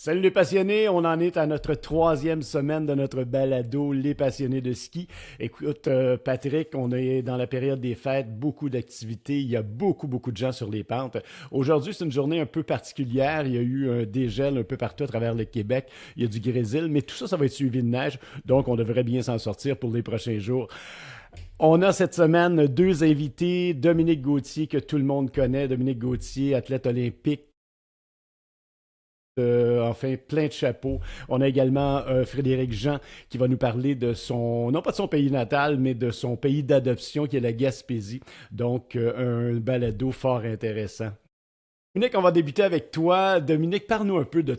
Salut les passionnés, on en est à notre troisième semaine de notre balado Les passionnés de ski. Écoute, Patrick, on est dans la période des fêtes, beaucoup d'activités, il y a beaucoup de gens sur les pentes. Aujourd'hui, c'est une journée un peu particulière, il y a eu un dégel un peu partout à travers le Québec, il y a du grésil, mais tout ça, ça va être suivi de neige, donc on devrait bien s'en sortir pour les prochains jours. On a cette semaine deux invités, Dominique Gauthier, que tout le monde connaît, Dominique Gauthier, athlète olympique, enfin, plein de chapeaux. On a également Frédéric Jean qui va nous parler de son, non pas de son pays natal, mais de son pays d'adoption qui est la Gaspésie. Donc, un balado fort intéressant. Dominique, on va débuter avec toi. Dominique, parle-nous un peu de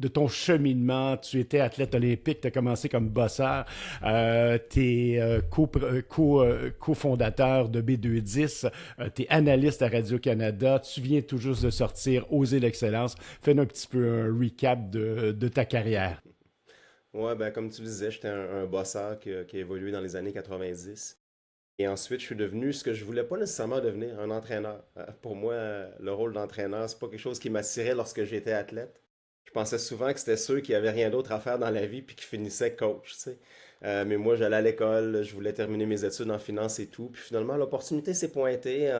ton cheminement. Tu étais athlète olympique, tu as commencé comme bosseur, tu es cofondateur de B210, tu es analyste à Radio-Canada, tu viens tout juste de sortir Oser l'excellence. Fais-nous un petit peu un recap de ta carrière. Ouais, ben comme tu le disais, j'étais un bosseur qui a évolué dans les années 90. Et ensuite, je suis devenu ce que je voulais pas nécessairement devenir, un entraîneur. Pour moi, le rôle d'entraîneur, c'est pas quelque chose qui m'attirait lorsque j'étais athlète. Je pensais souvent que c'était ceux qui avaient rien d'autre à faire dans la vie puis qui finissaient coach, tu sais. Mais moi, j'allais à l'école, je voulais terminer mes études en finance et tout. Puis finalement, l'opportunité s'est pointée.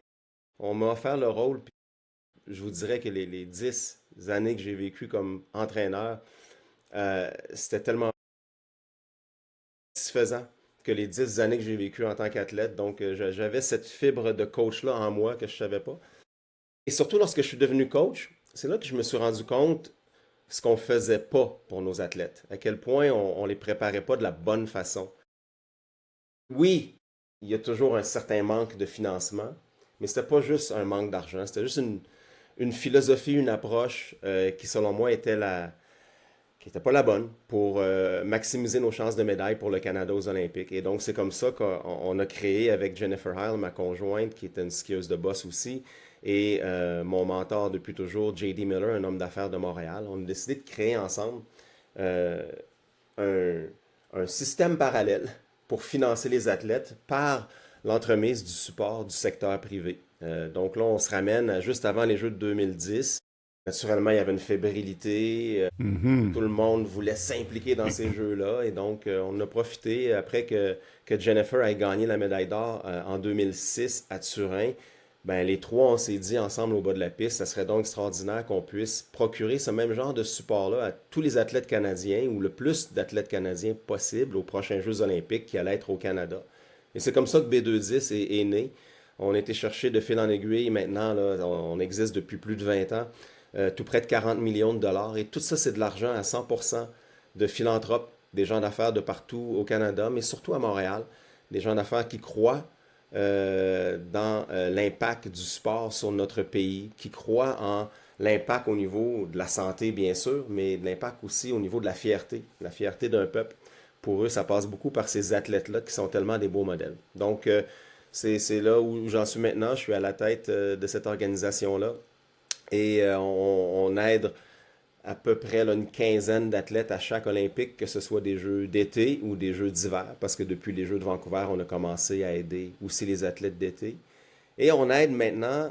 On m'a offert le rôle. Puis je vous dirais que les 10 années que j'ai vécues comme entraîneur, c'était tellement satisfaisant que les 10 années que j'ai vécues en tant qu'athlète. Donc, j'avais cette fibre de coach-là en moi que je savais pas. Et surtout, lorsque je suis devenu coach, c'est là que je me suis rendu compte ce qu'on faisait pas pour nos athlètes, à quel point on les préparait pas de la bonne façon. Oui, il y a toujours un certain manque de financement, mais c'était pas juste un manque d'argent, c'était juste une philosophie, une approche qui, selon moi, qui n'était pas la bonne pour maximiser nos chances de médaille pour le Canada aux Olympiques. Et donc, c'est comme ça qu'on a créé avec Jennifer Heil, ma conjointe, qui était une skieuse de boss aussi, et mon mentor depuis toujours, J.D. Miller, un homme d'affaires de Montréal. On a décidé de créer ensemble euh, un, un système parallèle pour financer les athlètes par l'entremise du support du secteur privé. Donc là, on se ramène à juste avant les Jeux de 2010. Naturellement, il y avait une fébrilité. Tout Mhm. le monde voulait s'impliquer dans ces jeux-là. Et donc, on a profité après que Jennifer ait gagné la médaille d'or en 2006 à Turin. Ben, les trois, on s'est dit ensemble au bas de la piste, ça serait donc extraordinaire qu'on puisse procurer ce même genre de support-là à tous les athlètes canadiens ou le plus d'athlètes canadiens possible aux prochains Jeux olympiques qui allaient être au Canada. Et c'est comme ça que B210 est né. On a été chercher de fil en aiguille. Maintenant, là, on existe depuis plus de 20 ans, tout près de 40 millions de dollars. Et tout ça, c'est de l'argent à 100% de philanthropes, des gens d'affaires de partout au Canada, mais surtout à Montréal. Des gens d'affaires qui croient dans l'impact du sport sur notre pays, qui croient en l'impact au niveau de la santé, bien sûr, mais de l'impact aussi au niveau de la fierté d'un peuple. Pour eux, ça passe beaucoup par ces athlètes-là qui sont tellement des beaux modèles. Donc, c'est là où j'en suis maintenant. Je suis à la tête de cette organisation-là et on aide à peu près là, une quinzaine d'athlètes à chaque Olympique, que ce soit des Jeux d'été ou des Jeux d'hiver, parce que depuis les Jeux de Vancouver, on a commencé à aider aussi les athlètes d'été. Et on aide maintenant,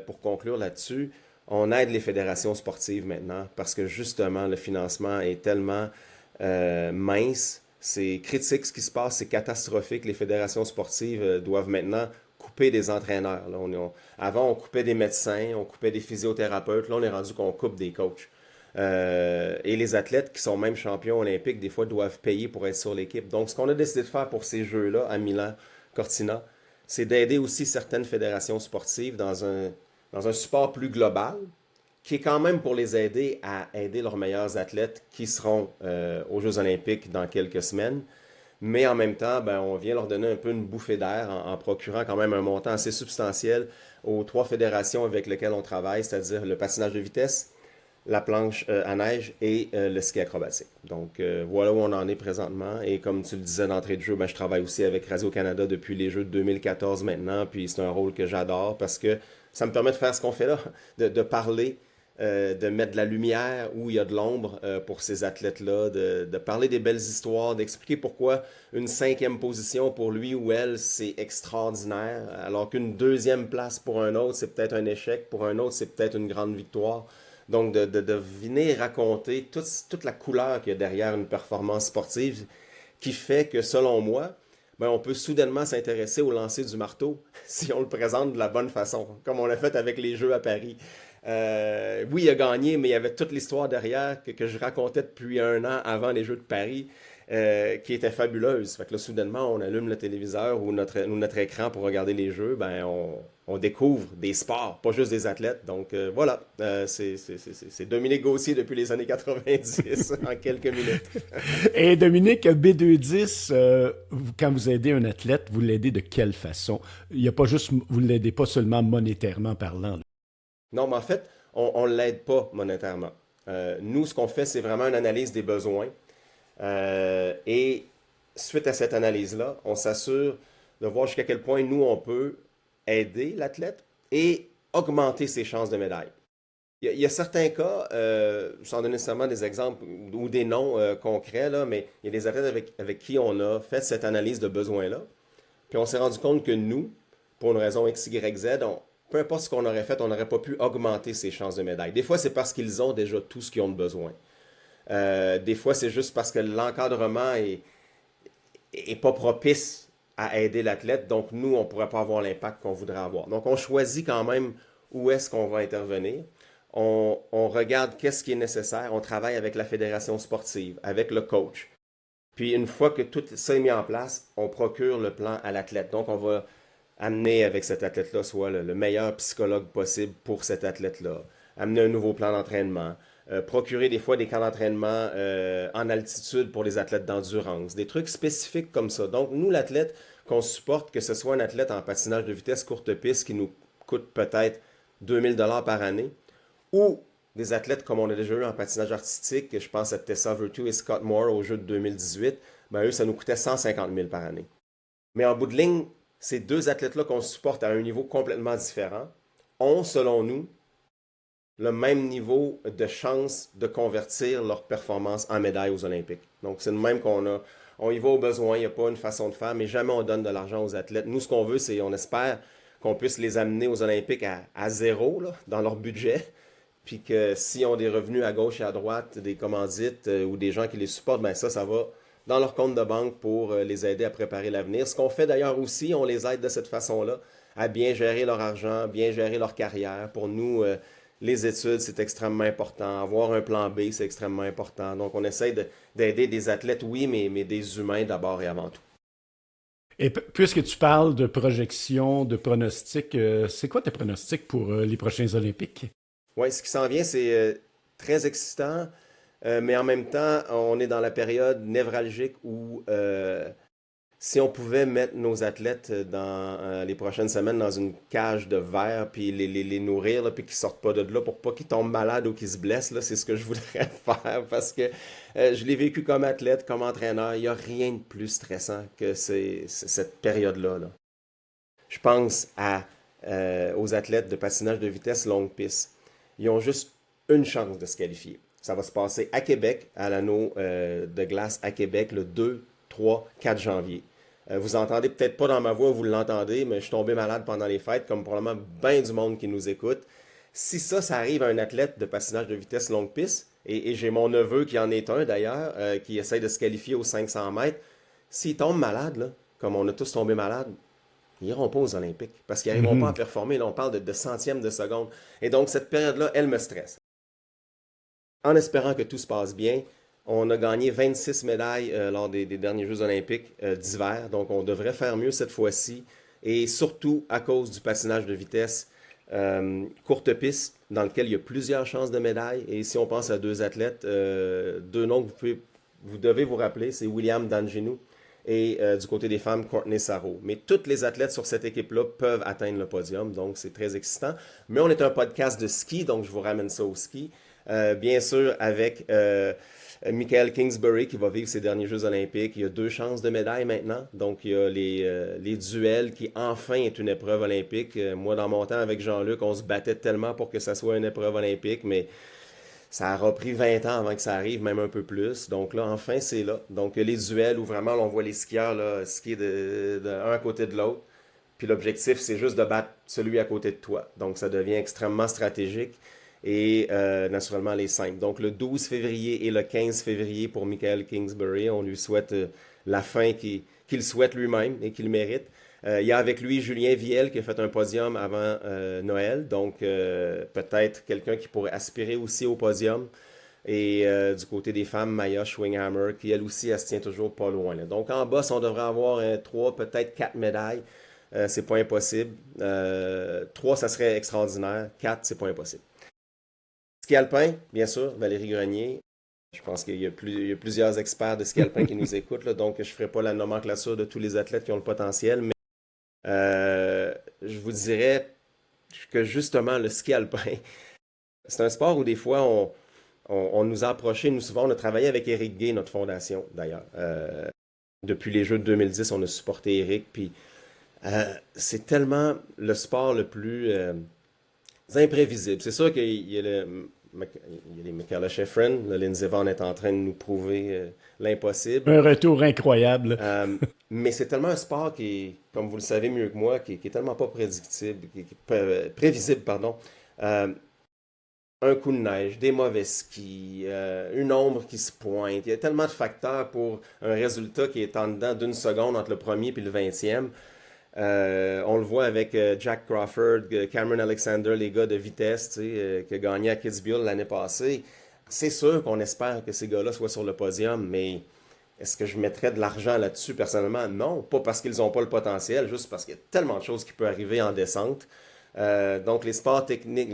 pour conclure là-dessus, on aide les fédérations sportives maintenant, parce que justement, le financement est tellement mince, c'est critique ce qui se passe, c'est catastrophique. Les fédérations sportives doivent maintenant couper des entraîneurs. Là, avant, on coupait des médecins, on coupait des physiothérapeutes. Là, on est rendu qu'on coupe des coachs. Et les athlètes qui sont même champions olympiques, des fois, doivent payer pour être sur l'équipe. Donc, ce qu'on a décidé de faire pour ces Jeux-là à Milan, Cortina, c'est d'aider aussi certaines fédérations sportives dans un support plus global, qui est quand même pour les aider à aider leurs meilleurs athlètes qui seront aux Jeux olympiques dans quelques semaines. Mais en même temps, ben, on vient leur donner un peu une bouffée d'air en procurant quand même un montant assez substantiel aux trois fédérations avec lesquelles on travaille, c'est-à-dire le patinage de vitesse, la planche à neige et le ski acrobatique. Donc voilà où on en est présentement. Et comme tu le disais d'entrée de jeu, ben, je travaille aussi avec Radio-Canada depuis les Jeux de 2014 maintenant. Puis c'est un rôle que j'adore parce que ça me permet de faire ce qu'on fait là, de parler, de mettre de la lumière où il y a de l'ombre pour ces athlètes-là, de parler des belles histoires, d'expliquer pourquoi une cinquième position pour lui ou elle, c'est extraordinaire, alors qu'une deuxième place pour un autre, c'est peut-être un échec, pour un autre, c'est peut-être une grande victoire. Donc, de venir raconter toute la couleur qu'il y a derrière une performance sportive qui fait que, selon moi, ben, on peut soudainement s'intéresser au lancer du marteau si on le présente de la bonne façon, comme on l'a fait avec les Jeux à Paris. Oui, il a gagné, mais il y avait toute l'histoire derrière que je racontais depuis 1 an avant les Jeux de Paris, qui était fabuleuse. Fait que là, soudainement, on allume le téléviseur ou notre écran pour regarder les Jeux, ben, on découvre des sports, pas juste des athlètes. Donc voilà, c'est Dominique Gauthier depuis les années 90 en quelques minutes. Et Dominique, B210, quand vous aidez un athlète, vous l'aidez de quelle façon? Il y a pas juste, vous ne l'aidez pas seulement monétairement parlant, là. Non, mais en fait, on ne l'aide pas monétairement. Nous, ce qu'on fait, c'est vraiment une analyse des besoins. Et suite à cette analyse-là, on s'assure de voir jusqu'à quel point nous, on peut aider l'athlète et augmenter ses chances de médaille. Il y a certains cas, sans donner nécessairement des exemples ou des noms concrets, là, mais il y a des athlètes avec qui on a fait cette analyse de besoins-là. Puis on s'est rendu compte que nous, pour une raison X, Y, Z, peu importe ce qu'on aurait fait, on n'aurait pas pu augmenter ses chances de médaille. Des fois, c'est parce qu'ils ont déjà tout ce qu'ils ont de besoin. Des fois, c'est juste parce que l'encadrement est pas propice à aider l'athlète, donc nous, on ne pourrait pas avoir l'impact qu'on voudrait avoir. Donc, on choisit quand même où est-ce qu'on va intervenir. On regarde qu'est-ce qui est nécessaire. On travaille avec la fédération sportive, avec le coach. Puis, une fois que tout ça est mis en place, on procure le plan à l'athlète. Donc, on va amener avec cet athlète-là soit le meilleur psychologue possible pour cet athlète-là, amener un nouveau plan d'entraînement, procurer des fois des camps d'entraînement en altitude pour les athlètes d'endurance, des trucs spécifiques comme ça. Donc, nous, l'athlète qu'on supporte, que ce soit un athlète en patinage de vitesse courte piste qui nous coûte peut-être 2000 $ par année, ou des athlètes comme on a déjà eu en patinage artistique, je pense à Tessa Virtue et Scott Moore au jeu de 2018, ben eux, ça nous coûtait 150 000 par année. Mais en bout de ligne, ces deux athlètes-là qu'on supporte à un niveau complètement différent ont, selon nous, le même niveau de chance de convertir leur performance en médaille aux Olympiques. Donc, c'est le même on y va au besoin, il n'y a pas une façon de faire, mais jamais on donne de l'argent aux athlètes. Nous, ce qu'on veut, c'est, on espère qu'on puisse les amener aux Olympiques à zéro, là, dans leur budget, puis que s'ils ont des revenus à gauche et à droite, des commandites ou des gens qui les supportent, ben ça va dans leur compte de banque pour les aider à préparer l'avenir. Ce qu'on fait d'ailleurs aussi, on les aide de cette façon-là à bien gérer leur argent, bien gérer leur carrière. Pour nous, les études, c'est extrêmement important. Avoir un plan B, c'est extrêmement important. Donc, on essaie d'aider des athlètes, oui, mais des humains d'abord et avant tout. Et puisque tu parles de projection, de pronostics, c'est quoi tes pronostics pour les prochains Olympiques? Oui, ce qui s'en vient, c'est très excitant, mais en même temps, on est dans la période névralgique où si on pouvait mettre nos athlètes dans les prochaines semaines dans une cage de verre, puis les nourrir, là, puis qu'ils sortent pas de là pour pas qu'ils tombent malades ou qu'ils se blessent, là, c'est ce que je voudrais faire parce que je l'ai vécu comme athlète, comme entraîneur. Il n'y a rien de plus stressant que cette période-là, là. Je pense aux athlètes de patinage de vitesse longue piste. Ils ont juste une chance de se qualifier. Ça va se passer à Québec, à l'anneau de glace à Québec, le 2, 3, 4 janvier. Vous entendez peut-être pas dans ma voix, vous l'entendez, mais je suis tombé malade pendant les fêtes, comme probablement bien du monde qui nous écoute. Si ça arrive à un athlète de patinage de vitesse longue piste, et j'ai mon neveu qui en est un d'ailleurs, qui essaye de se qualifier aux 500 mètres, s'il tombe malade, là, comme on a tous tombé malade, ils n'iront pas aux Olympiques parce qu'ils n'arriveront pas à performer. Là, on parle de centièmes de seconde. Et donc, cette période-là, elle me stresse. En espérant que tout se passe bien, on a gagné 26 médailles lors des derniers Jeux olympiques d'hiver. Donc, on devrait faire mieux cette fois-ci. Et surtout à cause du patinage de vitesse courte piste, dans lequel il y a plusieurs chances de médailles. Et si on pense à deux athlètes, deux noms que vous devez vous rappeler, c'est William Dangenou et du côté des femmes, Courtney Sarro. Mais toutes les athlètes sur cette équipe-là peuvent atteindre le podium, donc c'est très excitant. Mais on est un podcast de ski, donc je vous ramène ça au ski. Bien sûr, avec Michael Kingsbury qui va vivre ses derniers Jeux olympiques. Il y a 2 chances de médaille maintenant. Donc, il y a les duels qui, enfin, est une épreuve olympique. Moi, dans mon temps, avec Jean-Luc, on se battait tellement pour que ça soit une épreuve olympique, mais ça aura pris 20 ans avant que ça arrive, même un peu plus. Donc là, enfin, c'est là. Donc, les duels où vraiment, là, on voit les skieurs là, skier un à côté de l'autre. Puis l'objectif, c'est juste de battre celui à côté de toi. Donc, ça devient extrêmement stratégique. et naturellement les simples. Donc le 12 février et le 15 février pour Michael Kingsbury. On lui souhaite la fin qu'il souhaite lui-même et qu'il mérite. Il y a avec lui Julien Viel qui a fait un podium avant Noël, donc peut-être quelqu'un qui pourrait aspirer aussi au podium. Et du côté des femmes, Maya Schwinghammer, qui elle aussi, elle se tient toujours pas loin. Là. Donc en boss, on devrait avoir 3, peut-être 4 médailles. C'est pas impossible. 3, ça serait extraordinaire. 4, c'est pas impossible. Ski alpin, bien sûr, Valérie Grenier. Je pense qu'il y a plusieurs experts de ski alpin qui nous écoutent, là, donc je ne ferai pas la nomenclature de tous les athlètes qui ont le potentiel, mais je vous dirais que justement le ski alpin, c'est un sport où des fois on nous a approchés, nous souvent on a travaillé avec Éric Gay, notre fondation d'ailleurs. Depuis les Jeux de 2010, on a supporté Éric, puis c'est tellement le sport le plus imprévisible. C'est sûr qu'il y a les Michaela Schifrin, le Lindsey Vonn est en train de nous prouver l'impossible. Un retour incroyable. Mais c'est tellement un sport qui est, comme vous le savez mieux que moi, qui est tellement pas prédictible, qui est prévisible, pardon. Un coup de neige, des mauvais skis, une ombre qui se pointe. Il y a tellement de facteurs pour un résultat qui est en dedans d'une seconde entre le premier et le 20e. On le voit avec Jack Crawford, Cameron Alexander, les gars de vitesse, qui a gagné à Kitzbühel l'année passée. C'est sûr qu'on espère que ces gars-là soient sur le podium, mais est-ce que je mettrais de l'argent là-dessus personnellement? Non, pas parce qu'ils n'ont pas le potentiel, juste parce qu'il y a tellement de choses qui peuvent arriver en descente. Donc les sports techniques,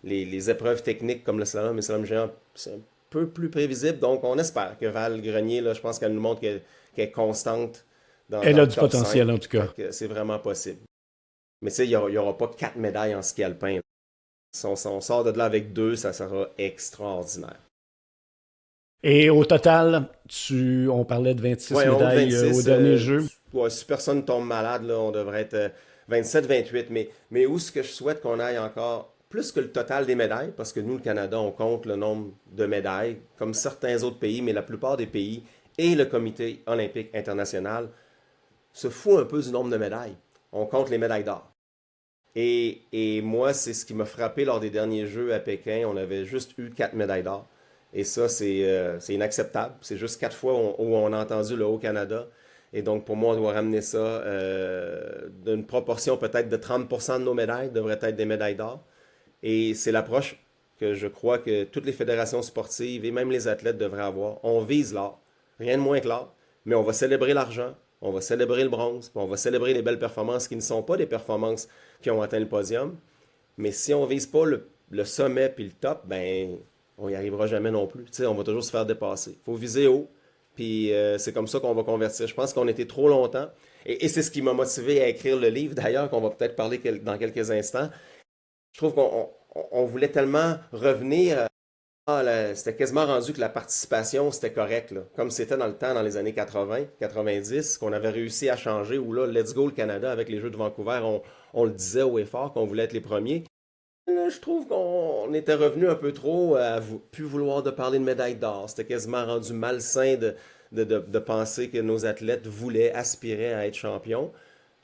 les épreuves techniques comme le slalom et le slalom géant, c'est un peu plus prévisible. Donc on espère que Val Grenier, là, je pense qu'elle nous montre qu'elle est constante. Elle a du potentiel, 5, en tout cas. C'est vraiment possible. Mais tu sais, il n'y aura pas 4 médailles en ski alpin. Si on sort de là avec 2, ça sera extraordinaire. Et au total, on parlait de 26 médailles 26, au dernier jeu. Si personne ne tombe malade, là, on devrait être 27-28. Mais où est-ce que je souhaite qu'on aille encore plus que le total des médailles? Parce que nous, le Canada, on compte le nombre de médailles, comme certains autres pays, mais la plupart des pays et le Comité olympique international se fout un peu du nombre de médailles. On compte les médailles d'or. Et moi, c'est ce qui m'a frappé lors des derniers Jeux à Pékin. On avait juste eu 4 médailles d'or. Et ça, c'est inacceptable. C'est juste 4 fois où on a entendu le Haut-Canada. Et donc, pour moi, on doit ramener ça d'une proportion peut-être de 30% de nos médailles devraient être des médailles d'or. Et c'est l'approche que je crois que toutes les fédérations sportives et même les athlètes devraient avoir. On vise l'or. Rien de moins que l'or. Mais on va célébrer l'argent. On va célébrer le bronze, puis on va célébrer les belles performances qui ne sont pas des performances qui ont atteint le podium. Mais si on ne vise pas le sommet puis le top, ben on n'y arrivera jamais non plus. T'sais, on va toujours se faire dépasser. Il faut viser haut, puis c'est comme ça qu'on va convertir. Je pense qu'on était trop longtemps, et c'est ce qui m'a motivé à écrire le livre, d'ailleurs, qu'on va peut-être parler dans quelques instants. Je trouve qu'on voulait tellement revenir... c'était quasiment rendu que la participation, c'était correct, là. Comme c'était dans le temps, dans les années 80, 90, qu'on avait réussi à changer, où là, let's go le Canada avec les Jeux de Vancouver, on le disait haut et fort qu'on voulait être les premiers. Là, je trouve qu'on était revenu un peu trop à plus vouloir de parler de médaille d'or. C'était quasiment rendu malsain de penser que nos athlètes voulaient, aspiraient à être champions.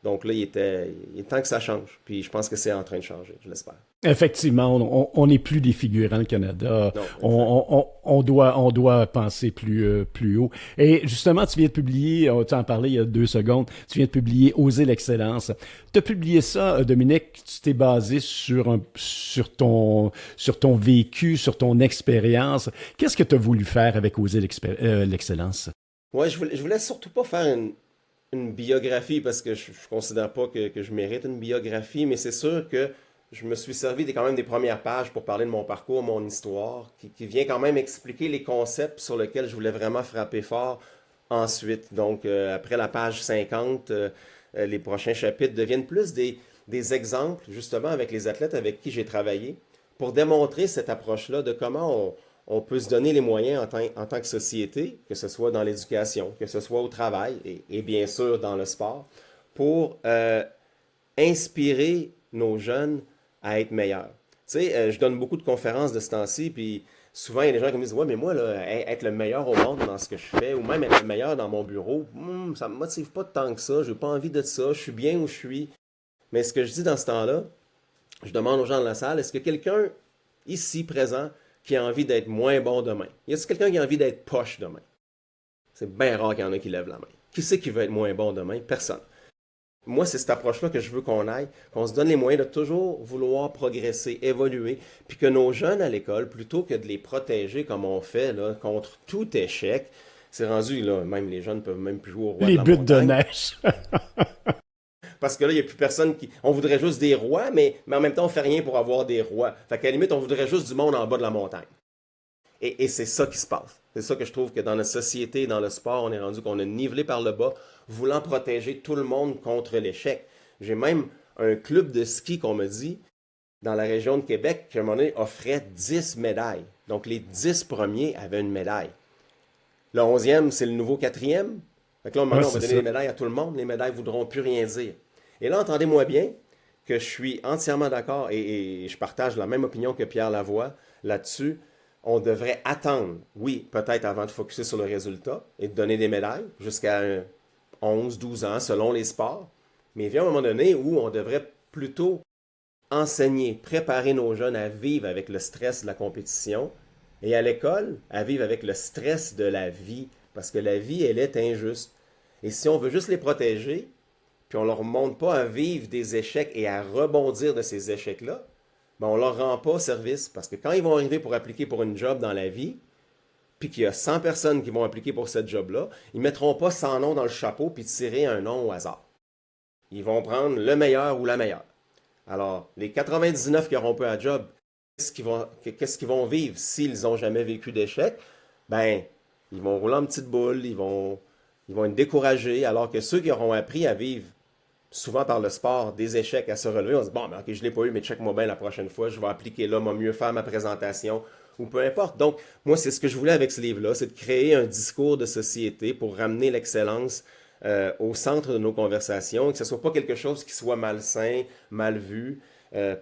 Donc là, il est temps que ça change. Puis je pense que c'est en train de changer, je l'espère. Effectivement, on n'est plus des figurants, le Canada. Non, on doit penser plus haut. Et justement, tu viens de publier, tu en parlais il y a 2 secondes, tu viens de publier Oser l'excellence. Tu as publié ça, Dominique, tu t'es basé sur ton vécu, sur ton expérience. Qu'est-ce que tu as voulu faire avec Oser l'excellence? Oui, je voulais surtout pas faire une biographie parce que je considère pas que je mérite une biographie, mais c'est sûr que je me suis servi quand même des premières pages pour parler de mon parcours, mon histoire, qui vient quand même expliquer les concepts sur lesquels je voulais vraiment frapper fort ensuite. Donc, après la page 50, les prochains chapitres deviennent plus des exemples, justement, avec les athlètes avec qui j'ai travaillé, pour démontrer cette approche-là de comment on peut se donner les moyens en tant que société, que ce soit dans l'éducation, que ce soit au travail et bien sûr dans le sport, pour inspirer nos jeunes à être meilleurs. Tu sais, je donne beaucoup de conférences de ce temps-ci, puis souvent il y a des gens qui me disent « Ouais, mais moi, là, être le meilleur au monde dans ce que je fais, ou même être le meilleur dans mon bureau, ça ne me motive pas tant que ça, je n'ai pas envie de ça, je suis bien où je suis. » Mais ce que je dis dans ce temps-là, je demande aux gens de la salle, est-ce que quelqu'un ici, présent, qui a envie d'être moins bon demain? Y a-t-il quelqu'un qui a envie d'être poche demain? C'est bien rare qu'il y en a qui lèvent la main. Qui c'est qui veut être moins bon demain? Personne. Moi, c'est cette approche-là que je veux qu'on aille, qu'on se donne les moyens de toujours vouloir progresser, évoluer, puis que nos jeunes à l'école, plutôt que de les protéger comme on fait là, contre tout échec, c'est rendu, là, même les jeunes ne peuvent même plus jouer au roi de Les la buts de montagne. neige. Parce que là, il n'y a plus personne qui... On voudrait juste des rois, mais en même temps, on fait rien pour avoir des rois. Fait qu'à la limite, on voudrait juste du monde en bas de la montagne. Et c'est ça qui se passe. C'est ça que je trouve que dans notre société, dans le sport, on est rendu qu'on est nivelé par le bas, voulant protéger tout le monde contre l'échec. J'ai même un club de ski qu'on me dit, dans la région de Québec, qui à un moment donné offrait 10 médailles. Donc les 10 premiers avaient une médaille. Le 11e, c'est le nouveau 4e. Fait que là, maintenant, on va donner des médailles à tout le monde. Les médailles ne voudront plus rien dire. Et là, entendez-moi bien que je suis entièrement d'accord et je partage la même opinion que Pierre Lavoie là-dessus. On devrait attendre, oui, peut-être avant de focusser sur le résultat et de donner des médailles jusqu'à 11, 12 ans selon les sports. Mais il vient un moment donné où on devrait plutôt enseigner, préparer nos jeunes à vivre avec le stress de la compétition et à l'école à vivre avec le stress de la vie. Parce que la vie, elle est injuste. Et si on veut juste les protéger, puis on ne leur montre pas à vivre des échecs et à rebondir de ces échecs-là, ben on ne leur rend pas service. Parce que quand ils vont arriver pour appliquer pour une job dans la vie, puis qu'il y a 100 personnes qui vont appliquer pour cette job-là, ils ne mettront pas 100 noms dans le chapeau puis tirer un nom au hasard. Ils vont prendre le meilleur ou la meilleure. Alors, les 99 qui n'auront pas un job, qu'est-ce qu'ils vont vivre s'ils n'ont jamais vécu d'échec? Ben, ils vont rouler en petite boule, ils vont être découragés, alors que ceux qui auront appris à vivre, souvent par le sport, des échecs à se relever, on se dit, bon, ben, ok, je ne l'ai pas eu, mais check-moi bien la prochaine fois, je vais appliquer là, moi mieux faire ma présentation, ou peu importe. Donc, moi, c'est ce que je voulais avec ce livre-là, c'est de créer un discours de société pour ramener l'excellence au centre de nos conversations, et que ce ne soit pas quelque chose qui soit malsain, mal vu,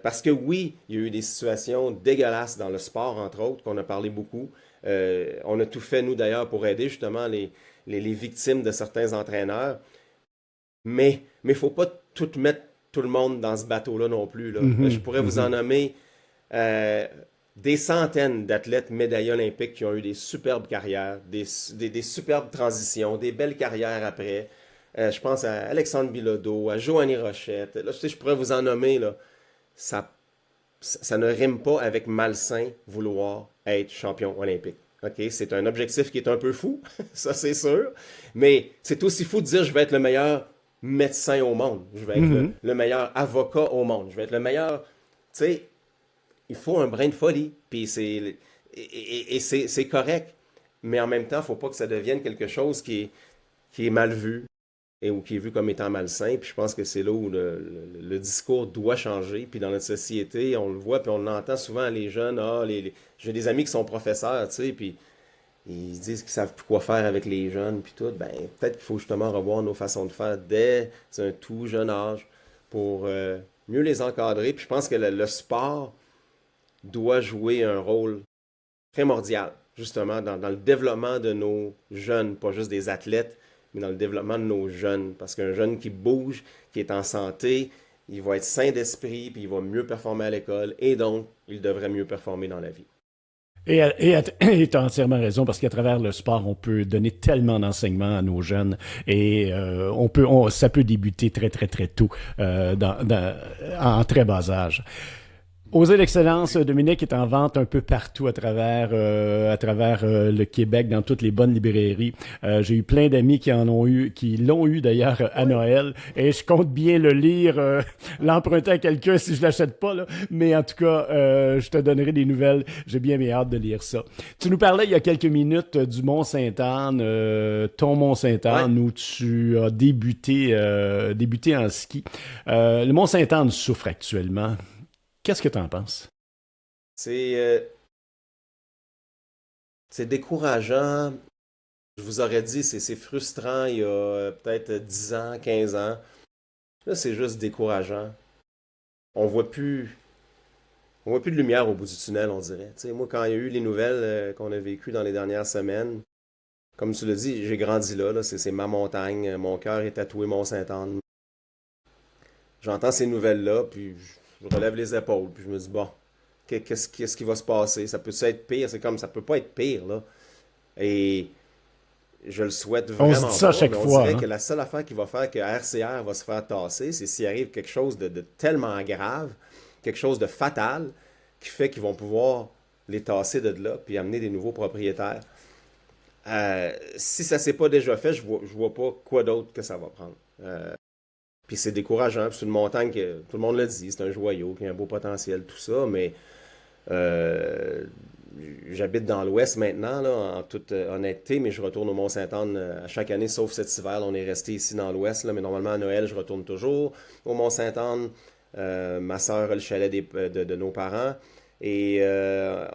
parce que oui, il y a eu des situations dégueulasses dans le sport, entre autres, qu'on a parlé beaucoup. On a tout fait, nous d'ailleurs, pour aider justement les victimes de certains entraîneurs. Mais il ne faut pas tout mettre tout le monde dans ce bateau-là non plus. Là. Je pourrais vous en nommer des centaines d'athlètes médaillés olympiques qui ont eu des superbes carrières, des superbes transitions, des belles carrières après. Je pense à Alexandre Bilodeau, à Joanie Rochette. Là, je pourrais vous en nommer. Là. Ça ne rime pas avec malsain vouloir être champion olympique. Okay? C'est un objectif qui est un peu fou, ça c'est sûr. Mais c'est aussi fou de dire je vais être le meilleur médecin au monde. Je vais être le meilleur avocat au monde. Je vais être le meilleur... Tu sais, il faut un brin de folie. Puis c'est correct. Mais en même temps, il ne faut pas que ça devienne quelque chose qui est mal vu ou qui est vu comme étant malsain. Puis je pense que c'est là où le discours doit changer. Puis dans notre société, on le voit, puis on l'entend souvent, les jeunes. J'ai des amis qui sont professeurs, tu sais, puis ils disent qu'ils savent plus quoi faire avec les jeunes, puis tout. Ben, peut-être qu'il faut justement revoir nos façons de faire dès un tout jeune âge pour mieux les encadrer. Puis je pense que le sport doit jouer un rôle primordial, justement, dans le développement de nos jeunes, pas juste des athlètes, mais dans le développement de nos jeunes. Parce qu'un jeune qui bouge, qui est en santé, il va être sain d'esprit, puis il va mieux performer à l'école, et donc, il devrait mieux performer dans la vie. Et tu as entièrement raison, parce qu'à travers le sport, on peut donner tellement d'enseignements à nos jeunes et ça peut débuter très, très, très tôt, en très bas âge. Oser l'excellence, Dominique, est en vente un peu partout à travers le Québec, dans toutes les bonnes librairies. J'ai eu plein d'amis qui l'ont eu d'ailleurs à Noël, et je compte bien le lire, l'emprunter à quelqu'un si je l'achète pas, là. Mais en tout cas, je te donnerai des nouvelles. J'ai bien hâte de lire ça. Tu nous parlais il y a quelques minutes du Mont-Sainte-Anne, ton Mont-Sainte-Anne, où tu as débuté en ski. Le Mont-Sainte-Anne souffre actuellement. Qu'est-ce que tu en penses? C'est décourageant. Je vous aurais dit, c'est frustrant il y a peut-être 10 ans, 15 ans. Là, c'est juste décourageant. On voit plus de lumière au bout du tunnel, on dirait. Tu sais, moi, quand il y a eu les nouvelles qu'on a vécues dans les dernières semaines, comme tu l'as dit, j'ai grandi là, c'est ma montagne. Mon cœur est tatoué Mont-Sainte-Anne. J'entends ces nouvelles-là, puis je relève les épaules, puis je me dis, bon, Qu'est-ce qui va se passer? Ça peut être pire? C'est comme, ça peut pas être pire, là. Et je le souhaite On se vraiment dit ça à pas, chaque mais on fois, dirait hein? que la seule affaire qui va faire que RCR va se faire tasser, c'est s'il arrive quelque chose de tellement grave, quelque chose de fatal, qui fait qu'ils vont pouvoir les tasser de là, puis amener des nouveaux propriétaires. Si ça s'est pas déjà fait, je vois pas quoi d'autre que ça va prendre. Puis c'est décourageant, puis c'est une montagne que tout le monde le dit, c'est un joyau, qui a un beau potentiel, tout ça, mais euh, j'habite dans l'Ouest maintenant, là, en toute honnêteté, mais je retourne au Mont-Saint-Anne à chaque année, sauf cet hiver. Là, on est resté ici dans l'Ouest, là, mais normalement à Noël, je retourne toujours au Mont-Saint-Anne. Ma soeur a le chalet de nos parents. Et à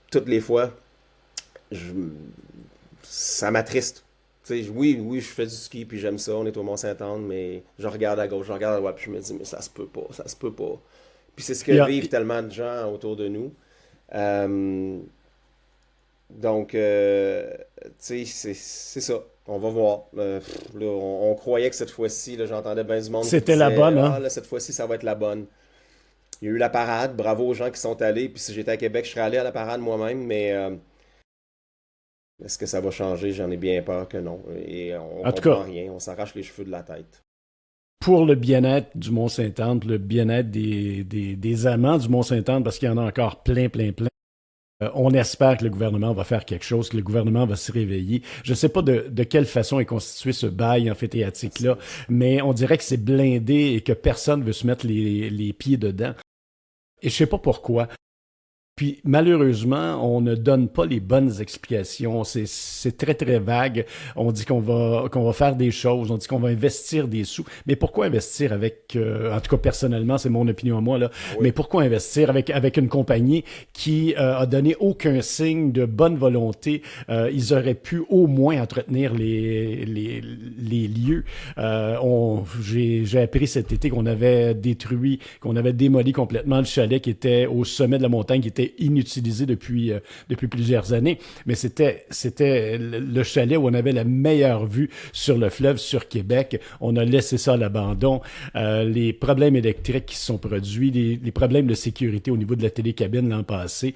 toutes les fois, je- ça m'attriste. Tu sais, oui, oui, je fais du ski, puis j'aime ça, on est au Mont-Saint-Anne, mais je regarde à gauche, je regarde à droite, puis je me dis, mais ça se peut pas, ça se peut pas. Puis c'est ce que Il y a, vivent tellement de gens autour de nous. Euh, tu sais, c'est ça. On va voir. Là, on croyait que cette fois-ci, là, j'entendais bien du monde qui C'était la disait, bonne, ah, hein? là, cette fois-ci, ça va être la bonne. Il y a eu la parade, bravo aux gens qui sont allés. Puis si j'étais à Québec, je serais allé à la parade moi-même, mais est-ce que ça va changer? J'en ai bien peur que non. Et on En tout comprend cas, rien, on s'arrache les cheveux de la tête. pour le bien-être du Mont-Saint-Anne, le bien-être des amants du Mont-Saint-Anne, parce qu'il y en a encore plein, plein, plein. On espère que le gouvernement va faire quelque chose, que le gouvernement va se réveiller. Je ne sais pas de quelle façon est constitué ce bail amphithéatique-là, mais on dirait que c'est blindé et que personne veut se mettre les pieds dedans. Et je sais pas pourquoi. Puis malheureusement, on ne donne pas les bonnes explications. C'est très très vague. On dit qu'on va faire des choses, on dit qu'on va investir des sous. Mais pourquoi investir avec en tout cas personnellement, c'est mon opinion à moi là. Oui. Mais pourquoi investir avec une compagnie qui a donné aucun signe de bonne volonté. Ils auraient pu au moins entretenir les lieux. J'ai appris cet été qu'on avait détruit, qu'on avait démoli complètement le chalet qui était au sommet de la montagne, qui était inutilisé depuis plusieurs années. Mais c'était le chalet où on avait la meilleure vue sur le fleuve, sur Québec. On a laissé ça à l'abandon. Les problèmes électriques qui se sont produits, les problèmes de sécurité au niveau de la télécabine l'an passé,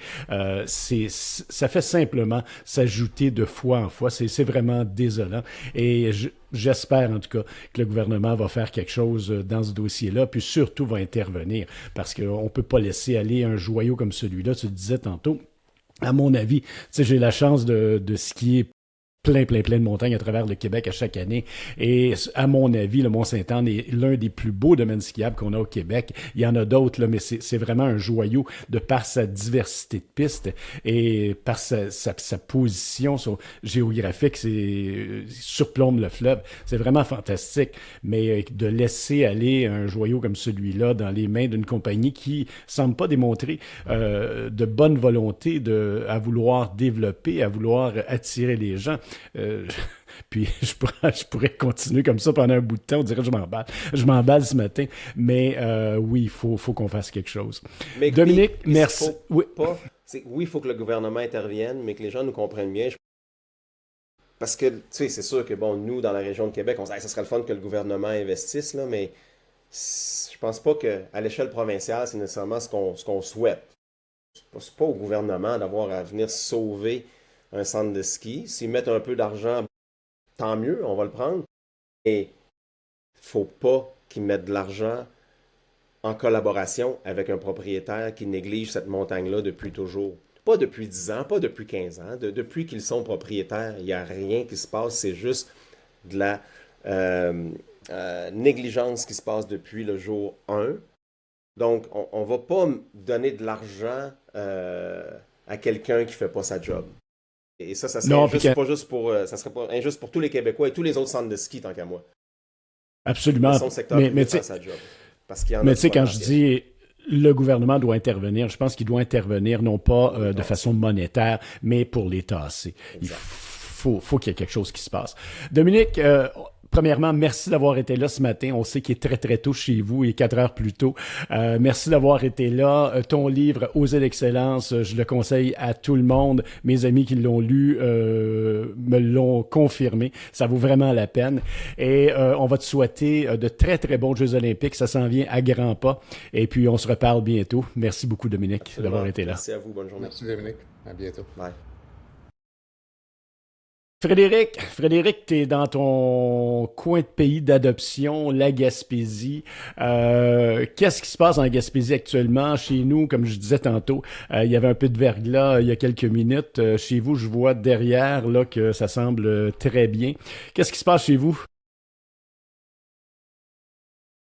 ça fait simplement s'ajouter de fois en fois. C'est vraiment désolant. Et j'espère en tout cas que le gouvernement va faire quelque chose dans ce dossier-là, puis surtout va intervenir, parce qu'on ne peut pas laisser aller un joyau comme celui-là. Tu le disais tantôt, à mon avis, tu sais, j'ai la chance de skier plein, plein, plein de montagnes à travers le Québec à chaque année. Et à mon avis, le Mont-Saint-Anne est l'un des plus beaux domaines skiables qu'on a au Québec. Il y en a d'autres, là, mais c'est vraiment un joyau de par sa diversité de pistes et par sa position géographique. Surplombe le fleuve. C'est vraiment fantastique. Mais de laisser aller un joyau comme celui-là dans les mains d'une compagnie qui semble pas démontrer de bonne volonté à vouloir développer, à vouloir attirer les gens. Euh, Puis je pourrais continuer comme ça pendant un bout de temps. On dirait que je m'emballe. Je m'emballe ce matin. Mais oui, il faut qu'on fasse quelque chose. Dominique, Puis merci. Oui, oui, il faut que le gouvernement intervienne, mais que les gens nous comprennent bien. Parce que, tu sais, c'est sûr que, bon, nous, dans la région de Québec, on se dit, hey, ça serait le fun que le gouvernement investisse, là, mais je pense pas qu'à l'échelle provinciale, c'est nécessairement ce qu'on souhaite. C'est pas au gouvernement d'avoir à venir sauver un centre de ski. S'ils mettent un peu d'argent, tant mieux, on va le prendre. Et faut pas qu'ils mettent de l'argent en collaboration avec un propriétaire qui néglige cette montagne-là depuis toujours. Pas depuis 10 ans, pas depuis 15 ans. Depuis qu'ils sont propriétaires, il n'y a rien qui se passe. C'est juste de la négligence qui se passe depuis le jour 1. Donc, on ne va pas donner de l'argent à quelqu'un qui ne fait pas sa job. Et ça serait non, injuste, pas juste ça serait pas injuste pour tous les Québécois et tous les autres centres de ski, tant qu'à moi. absolument. Laissons le secteur privé faire sa job. Parce qu'il y en a Mais du tu sais, quand je potentiel. dis le gouvernement doit intervenir, je pense qu'il doit intervenir non pas de façon monétaire, mais pour les tasser. Il Exact. faut qu'il y ait quelque chose qui se passe. Dominique, Premièrement, merci d'avoir été là ce matin. On sait qu'il est très, très tôt chez vous et 4 heures plus tôt. Merci d'avoir été là. Ton livre, Oser l'excellence, je le conseille à tout le monde. Mes amis qui l'ont lu me l'ont confirmé. Ça vaut vraiment la peine. Et on va te souhaiter de très, très bons Jeux olympiques. Ça s'en vient à grands pas. Et puis, on se reparle bientôt. Merci beaucoup, Dominique, Absolument. d'avoir été là. Merci à vous. Bonne journée. Merci Dominique. À bientôt. Bye. Frédéric, tu es dans ton coin de pays d'adoption, la Gaspésie. Qu'est-ce qui se passe en Gaspésie actuellement? Chez nous, comme je disais tantôt, il y avait un peu de verglas il y a quelques minutes. Chez vous, je vois derrière là, que ça semble très bien. Qu'est-ce qui se passe chez vous?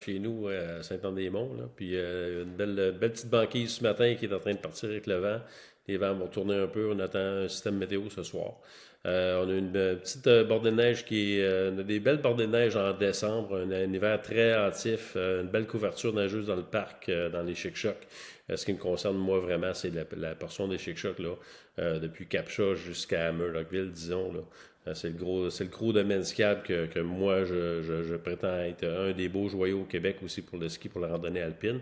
Chez nous, à Saint-Anne-des-Monts, là. Puis une belle petite banquise ce matin qui est en train de partir avec le vent. Les vents vont tourner un peu. On attend un système météo ce soir. On a une petite bordée de neige on a des belles bordées de neige en décembre, un hiver très hâtif, une belle couverture neigeuse dans le parc, dans les Chic-Chocs. Ce qui me concerne, moi, vraiment, c'est la portion des Chic-Chocs, là, depuis Captcha jusqu'à Murdochville, disons, là. C'est le gros domaine skiable que moi, je prétends être un des beaux joyaux au Québec aussi pour le ski, pour la randonnée alpine,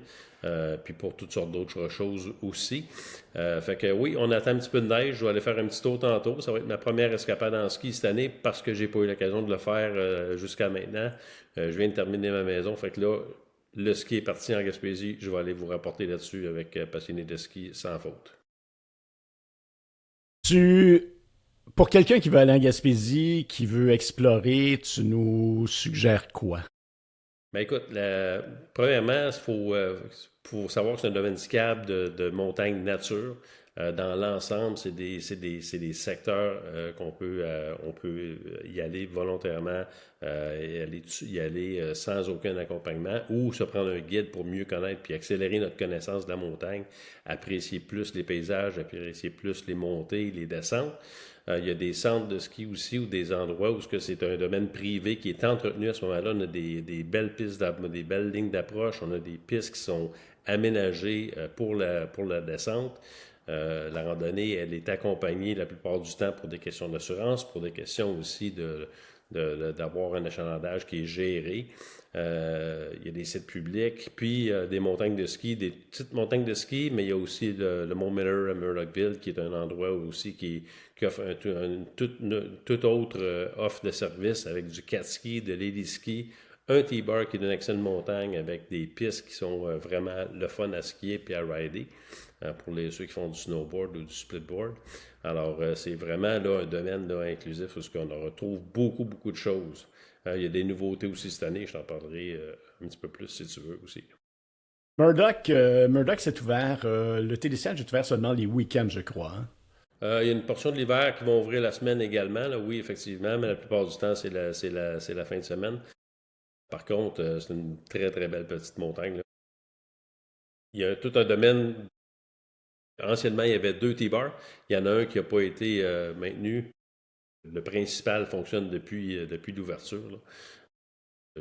puis pour toutes sortes d'autres choses aussi. Fait que oui, on attend un petit peu de neige. Je vais aller faire un petit tour tantôt. Ça va être ma première escapade en ski cette année parce que j'ai pas eu l'occasion de le faire jusqu'à maintenant. Je viens de terminer ma maison. Fait que là, le ski est parti en Gaspésie. Je vais aller vous rapporter là-dessus avec passionné de ski sans faute. Tu Pour quelqu'un qui veut aller en Gaspésie, qui veut explorer, tu nous suggères quoi? Ben écoute, premièrement, faut savoir que c'est un domaine skiable de montagne nature. Dans l'ensemble, c'est des secteurs on peut y aller volontairement, y aller sans aucun accompagnement ou se prendre un guide pour mieux connaître puis accélérer notre connaissance de la montagne, apprécier plus les paysages, apprécier plus les montées, les descentes. Il y a des centres de ski aussi ou des endroits où c'est un domaine privé qui est entretenu à ce moment-là. On a des belles pistes, des belles lignes d'approche. On a des pistes qui sont aménagées pour la descente. La randonnée, elle est accompagnée la plupart du temps pour des questions d'assurance, pour des questions aussi d'avoir un achalandage qui est géré. Il y a des sites publics, puis des montagnes de ski, des petites montagnes de ski, mais il y a aussi le Mont Miller à Murdochville, qui est un endroit aussi qui offre une toute autre offre de service avec du cat ski, de lady ski, un T-bar qui est d'une excellente montagne avec des pistes qui sont vraiment le fun à skier puis à rider pour ceux qui font du snowboard ou du splitboard. Alors, c'est vraiment là, un domaine là, inclusif où on retrouve beaucoup, beaucoup de choses. Il y a des nouveautés aussi cette année, je t'en parlerai un petit peu plus si tu veux aussi. Murdoch s'est ouvert, le télésiège est ouvert seulement les week-ends, je crois. Hein? Il y a une portion de l'hiver qui vont ouvrir la semaine également, là, oui, effectivement, mais la plupart du temps, c'est la fin de semaine. Par contre, c'est une très, très belle petite montagne, là. Il y a tout un domaine. Anciennement, il y avait 2 T-bars. Il y en a un qui n'a pas été maintenu. Le principal fonctionne depuis l'ouverture, là.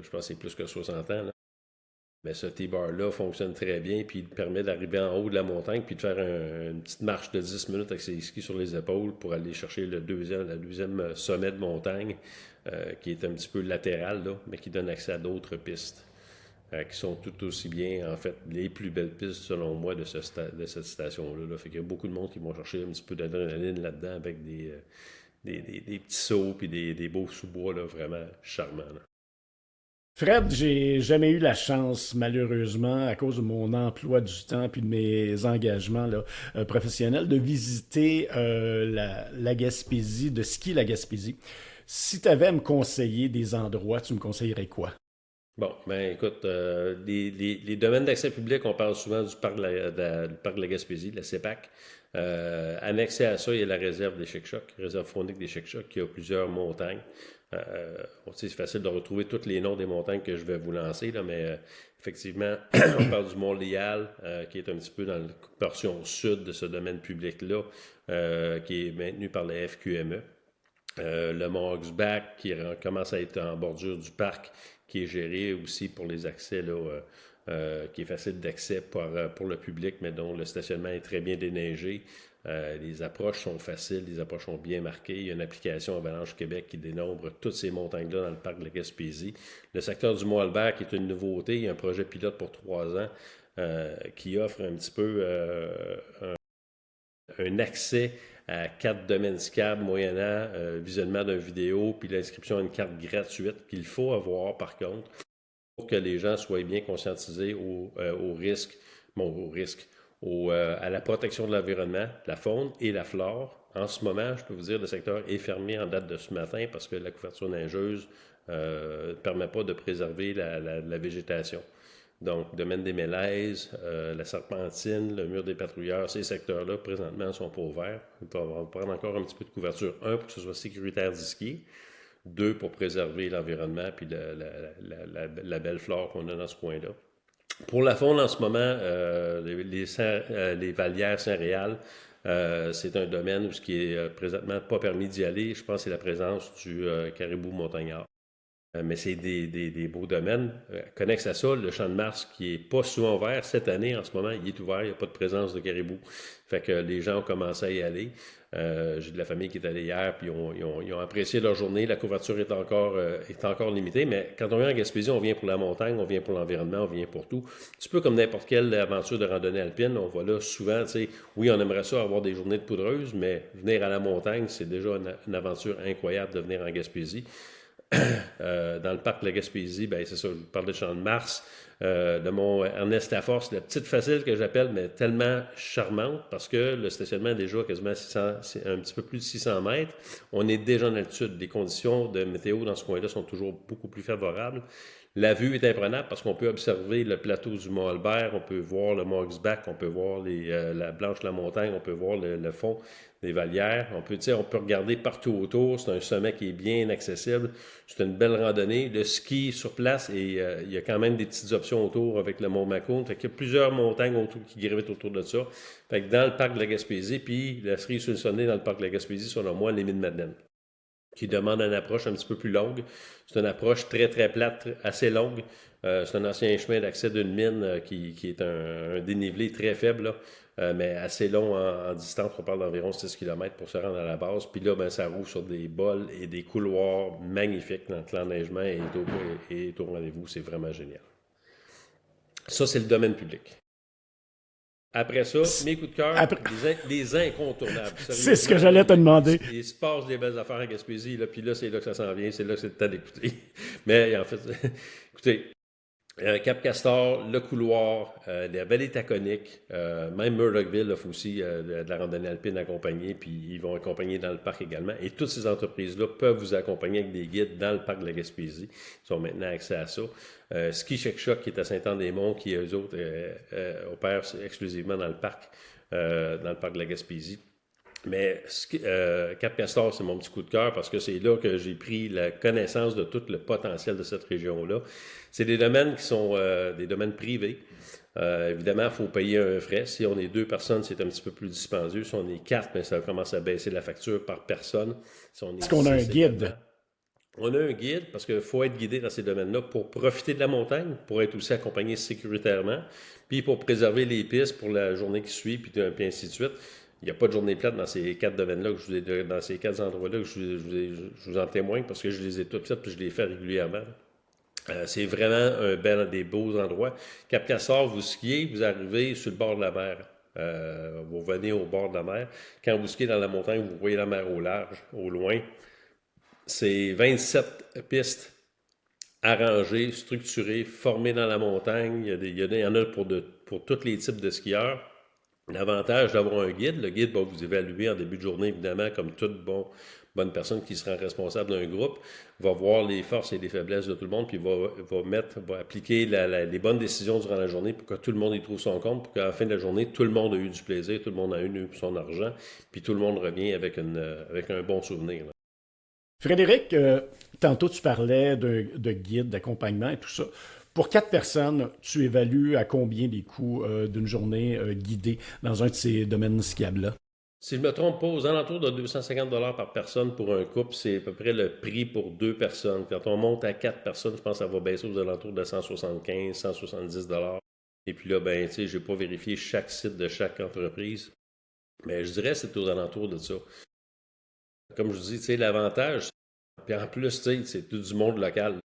Je pense que c'est plus que 60 ans, là. Mais ce T-bar-là fonctionne très bien, puis il permet d'arriver en haut de la montagne, puis de faire une petite marche de 10 minutes avec ses skis sur les épaules pour aller chercher le deuxième sommet de montagne, qui est un petit peu latéral, là, mais qui donne accès à d'autres pistes, qui sont tout aussi bien, en fait, les plus belles pistes, selon moi, de cette station-là, là. Fait qu'il y a beaucoup de monde qui vont chercher un petit peu d'adrénaline là-dedans avec des petits sauts puis des beaux sous-bois, là, vraiment charmants, là. Fred, j'ai jamais eu la chance, malheureusement, à cause de mon emploi du temps puis de mes engagements là, professionnels, de visiter la Gaspésie, de skier la Gaspésie. Si tu avais à me conseiller des endroits, tu me conseillerais quoi? Bon, ben écoute, les domaines d'accès public, on parle souvent du parc du parc de la Gaspésie, de la CEPAC. Annexé à ça, il y a la réserve des Chic-Chocs, réserve faunique des Chic-Chocs, qui a plusieurs montagnes. C'est facile de retrouver tous les noms des montagnes que je vais vous lancer, là, mais effectivement, on parle du Mont-Léal, qui est un petit peu dans la portion sud de ce domaine public-là, qui est maintenu par la FQME. Le Mont Hogsback, qui commence à être en bordure du parc, qui est géré aussi pour les accès là, qui est facile d'accès pour le public, mais dont le stationnement est très bien déneigé. Les approches sont faciles, les approches sont bien marquées. Il y a une application Avalanche Québec qui dénombre toutes ces montagnes-là dans le parc de la Gaspésie. Le secteur du Mont-Albert, qui est une nouveauté, il y a un projet pilote pour 3 ans qui offre un petit peu un accès à 4 domaines skiables moyennant visionnement d'une vidéo puis l'inscription à une carte gratuite qu'il faut avoir par contre pour que les gens soient bien conscientisés au risque, à la protection de l'environnement, la faune et la flore. En ce moment, je peux vous dire, le secteur est fermé en date de ce matin parce que la couverture neigeuse ne permet pas de préserver la végétation. Donc, domaine des Mélèzes, la Serpentine, le mur des patrouilleurs, ces secteurs-là, présentement, sont pas ouverts. On va prendre encore un petit peu de couverture. 1, pour que ce soit sécuritaire d'y skier. 2, pour préserver l'environnement puis la belle flore qu'on a dans ce coin-là. Pour la faune, en ce moment, les Vallières Saint-Réal, c'est un domaine où ce qui est présentement pas permis d'y aller. Je pense que c'est la présence du caribou montagnard. Mais c'est des beaux domaines. Connexe à ça, le champ de Mars, qui n'est pas souvent ouvert, cette année, en ce moment, il est ouvert, il n'y a pas de présence de caribou. Fait que les gens ont commencé à y aller. J'ai de la famille qui est allée hier, puis ils ont apprécié leur journée. La couverture est encore limitée, mais quand on vient en Gaspésie, on vient pour la montagne, on vient pour l'environnement, on vient pour tout. Un petit peu comme n'importe quelle aventure de randonnée alpine, on va là souvent, tu sais, oui, on aimerait ça avoir des journées de poudreuse, mais venir à la montagne, c'est déjà une aventure incroyable de venir en Gaspésie. Dans le parc de la Gaspésie, ben c'est ça, je vous parlais de Champ de Mars, de mon Ernest Laforce, la petite facile que j'appelle, mais tellement charmante, parce que le stationnement est déjà quasiment 600, c'est un petit peu plus de 600 mètres. On est déjà en altitude. Les conditions de météo dans ce coin-là sont toujours beaucoup plus favorables. La vue est imprenable parce qu'on peut observer le plateau du Mont-Albert, on peut voir le Mont Huxbach, on peut voir la Blanche-la-Montagne, on peut voir le fond des Vallières. On peut regarder partout autour. C'est un sommet qui est bien accessible. C'est une belle randonnée. Le ski sur place, et il y a quand même des petites options autour avec le Mont Macon. Fait qu'il y a plusieurs montagnes autour qui gravitent autour de ça. Fait que dans le parc de la Gaspésie, puis la cerise sur le sonnet dans le parc de la Gaspésie, selon moi, les Mines-Madeleine, qui demande une approche un petit peu plus longue. C'est une approche très, très plate, assez longue. C'est un ancien chemin d'accès d'une mine qui est un dénivelé très faible, là, mais assez long en distance. On parle d'environ 6 km pour se rendre à la base. Puis là, ben, ça roule sur des bols et des couloirs magnifiques. Donc, l'enneigement est au rendez-vous. C'est vraiment génial. Ça, c'est le domaine public. Après ça, mes coups de cœur, les incontournables. C'est ce que j'allais te demander. Il se passe des belles affaires à Gaspésie, là, puis là, c'est là que ça s'en vient, c'est là que c'est le temps d'écouter. Mais en fait, écoutez, Cap-Castor, le couloir, la vallée taconique, même Murdochville offre aussi de la randonnée alpine accompagnée, puis ils vont accompagner dans le parc également. Et toutes ces entreprises-là peuvent vous accompagner avec des guides dans le parc de la Gaspésie. Ils ont maintenant accès à ça. Ski Chic Choc qui est à Saint-Anne-des-Monts, qui eux autres opèrent exclusivement dans le parc de la Gaspésie. Mais Cap-Castor, c'est mon petit coup de cœur parce que c'est là que j'ai pris la connaissance de tout le potentiel de cette région-là. C'est des domaines qui sont des domaines privés. Évidemment, il faut payer un frais. Si on est 2 personnes, c'est un petit peu plus dispendieux. Si on est 4, bien, ça commence à baisser la facture par personne. Si on est Est-ce qu'on a un guide? On a un guide parce qu'il faut être guidé dans ces domaines-là pour profiter de la montagne, pour être aussi accompagné sécuritairement, puis pour préserver les pistes pour la journée qui suit, puis ainsi de suite. Il n'y a pas de journée plate dans ces 4 domaines-là, dans ces 4 endroits-là que je vous en témoigne parce que je les ai toutes faites puis je les fais régulièrement. C'est vraiment des beaux endroits. Cap-Castor, vous skiez, vous arrivez sur le bord de la mer. Vous venez au bord de la mer. Quand vous skiez dans la montagne, vous voyez la mer au large, au loin. C'est 27 pistes arrangées, structurées, formées dans la montagne. Il y en a pour tous les types de skieurs. L'avantage d'avoir un guide, le guide va vous évaluer en début de journée, évidemment, comme toute bonne personne qui sera responsable d'un groupe, va voir les forces et les faiblesses de tout le monde, puis va appliquer les bonnes décisions durant la journée pour que tout le monde y trouve son compte, pour qu'à la fin de la journée, tout le monde a eu du plaisir, tout le monde a eu son argent, puis tout le monde revient avec un bon souvenir. Là. Frédéric, tantôt tu parlais de guide, d'accompagnement et tout ça. Pour 4 personnes, tu évalues à combien les coûts d'une journée guidée dans un de ces domaines skiables-là? Si je ne me trompe pas, aux alentours de 250 par personne pour un couple, c'est à peu près le prix pour deux personnes. Quand on monte à quatre personnes, je pense que ça va baisser aux alentours de 175, 170 Et puis là, ben, tu sais, je n'ai pas vérifié chaque site de chaque entreprise, mais je dirais que c'est aux alentours de ça. Comme je vous dis, tu sais, l'avantage, puis en plus, tu sais, c'est tout du monde local.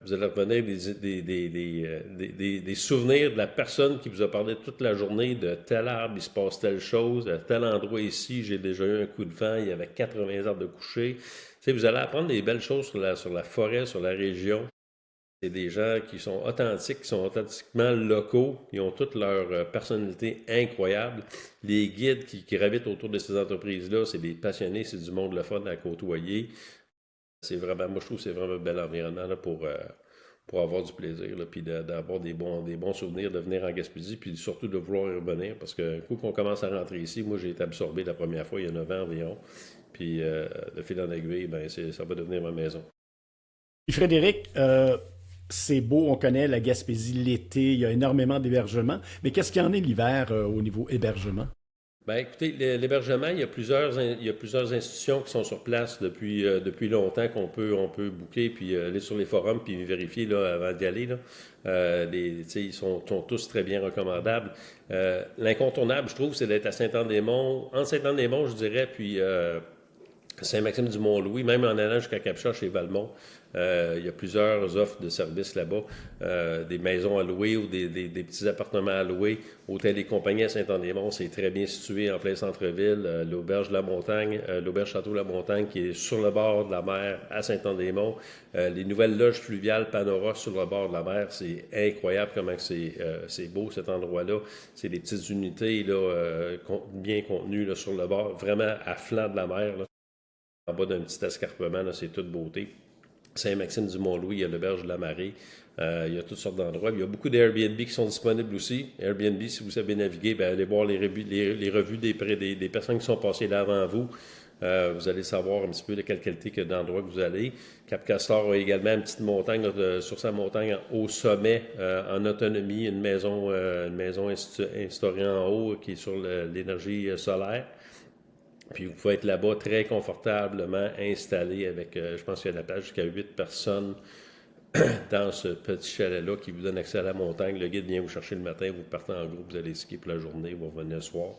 Vous allez revenir des souvenirs de la personne qui vous a parlé toute la journée de tel arbre, il se passe telle chose, à tel endroit ici, j'ai déjà eu un coup de vent, il y avait 80 arbres de coucher. Tu sais, vous allez apprendre des belles choses sur la forêt, sur la région. C'est des gens qui sont authentiques, qui sont authentiquement locaux. Ils ont toute leur personnalité incroyable. Les guides qui gravitent autour de ces entreprises-là, c'est des passionnés, c'est du monde le fun à côtoyer. C'est vraiment, moi je trouve que c'est vraiment un bel environnement là, pour avoir du plaisir, là, puis d'avoir des bons souvenirs de venir en Gaspésie, puis surtout de vouloir y revenir, parce que coup qu'on commence à rentrer ici, moi j'ai été absorbé la première fois il y a 9 ans environ, puis de fil en aiguille, ben, ça va devenir ma maison. Et Frédéric, c'est beau, on connaît la Gaspésie l'été, il y a énormément d'hébergements, mais qu'est-ce qu'il y en est l'hiver au niveau hébergement? Ben, écoutez, l'hébergement, il y a plusieurs institutions qui sont sur place depuis longtemps on peut booker, puis aller sur les forums, puis vérifier là, avant d'y aller. Là. Tu sais, sont tous très bien recommandables. L'incontournable, je trouve, c'est d'être à Saint-Anne-des-Monts, entre Saint-Anne-des-Monts, je dirais, puis Saint-Maxime-du-Mont-Louis, même en allant jusqu'à Capcha chez Valmont, il y a plusieurs offres de services là-bas, des maisons à louer ou des petits appartements à louer. Hôtel et compagnie à Saint-Anne-des-Monts, c'est très bien situé en plein centre-ville. L'auberge de la Montagne, l'auberge Château de la Montagne qui est sur le bord de la mer à Saint-Anne-des-Monts. Les nouvelles loges fluviales Panora sur le bord de la mer, c'est incroyable comment c'est beau cet endroit-là. C'est des petites unités là, bien contenues là, sur le bord, vraiment à flanc de la mer. Là. En bas d'un petit escarpement, là, c'est toute beauté. Saint-Maxime-du-Mont-Louis, il y a l'auberge de la Marée. Il y a toutes sortes d'endroits. Il y a beaucoup d'Airbnb qui sont disponibles aussi. Airbnb, si vous savez naviguer, ben, allez voir les revues des personnes qui sont passées là avant vous. Vous allez savoir un petit peu de quelle qualité que d'endroit que vous allez. Cap Castor a également une petite montagne sur sa montagne au sommet, en autonomie, une maison instaurée en haut qui est sur l'énergie solaire. Puis vous pouvez être là-bas très confortablement installé avec, je pense qu'il y a la plage jusqu'à 8 personnes dans ce petit chalet-là qui vous donne accès à la montagne. Le guide vient vous chercher le matin, vous partez en groupe, vous allez skier pour la journée, vous revenez le soir.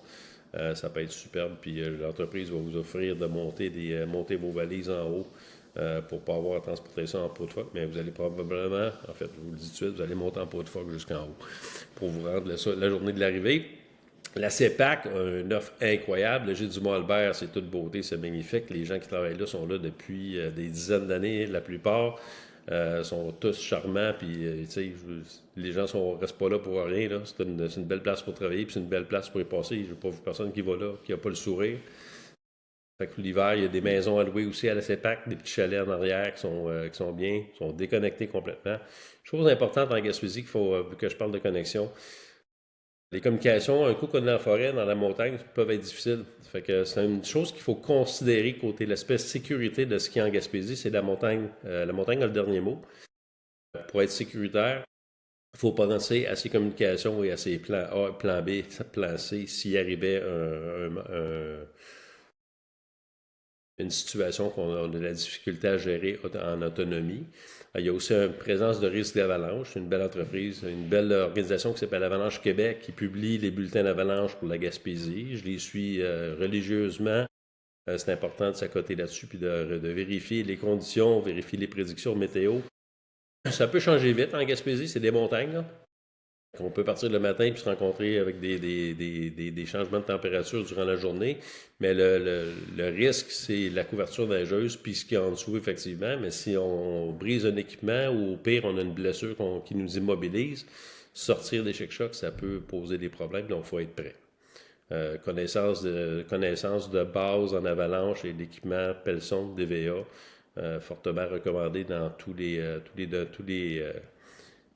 Ça peut être superbe. Puis l'entreprise va vous offrir de monter vos valises en haut pour ne pas avoir à transporter ça en pot de phoque. Mais vous allez probablement, en fait, je vous le dis tout de suite, vous allez monter en pot de phoque jusqu'en haut pour vous rendre la journée de l'arrivée. La CEPAC a une offre incroyable. Le Gîte du Mont-Albert, c'est toute beauté, c'est magnifique. Les gens qui travaillent là sont là depuis des dizaines d'années, la plupart. Sont tous charmants, puis les gens restent pas là pour rien. Là. C'est une belle place pour travailler, puis c'est une belle place pour y passer. Je n'ai pas vu personne qui va là, qui n'a pas le sourire. Fait que l'hiver, il y a des maisons à louer aussi à la CEPAC, des petits chalets en arrière qui sont bien, qui sont déconnectés complètement. Chose importante en Gaspésie qu'il faut, vu que je parle de connexion, les communications, un coup qu'on est dans la forêt, dans la montagne, peuvent être difficiles. Fait que c'est une chose qu'il faut considérer côté l'aspect sécurité de ce qui est en Gaspésie, c'est la montagne. La montagne a le dernier mot. Pour être sécuritaire, il faut penser à ses communications et à ses plans A, plan B, plan C, s'il arrivait une situation qu'on a de la difficulté à gérer en autonomie. Il y a aussi une présence de risque d'avalanche. C'est une belle entreprise, une belle organisation qui s'appelle Avalanche Québec qui publie les bulletins d'avalanche pour la Gaspésie. Je les suis religieusement. C'est important de s'accoter là-dessus puis de vérifier les conditions, vérifier les prédictions météo. Ça peut changer vite en Gaspésie, c'est des montagnes. Là. On peut partir le matin puis se rencontrer avec des changements de température durant la journée, mais le risque, c'est la couverture neigeuse puis ce qu'il y a en dessous, effectivement. Mais si on brise un équipement ou au pire, on a une blessure qui nous immobilise, sortir des chic-chocs, ça peut poser des problèmes, donc il faut être prêt. Connaissance de base en avalanche et d'équipement Pelson, DVA, fortement recommandé dans tous Les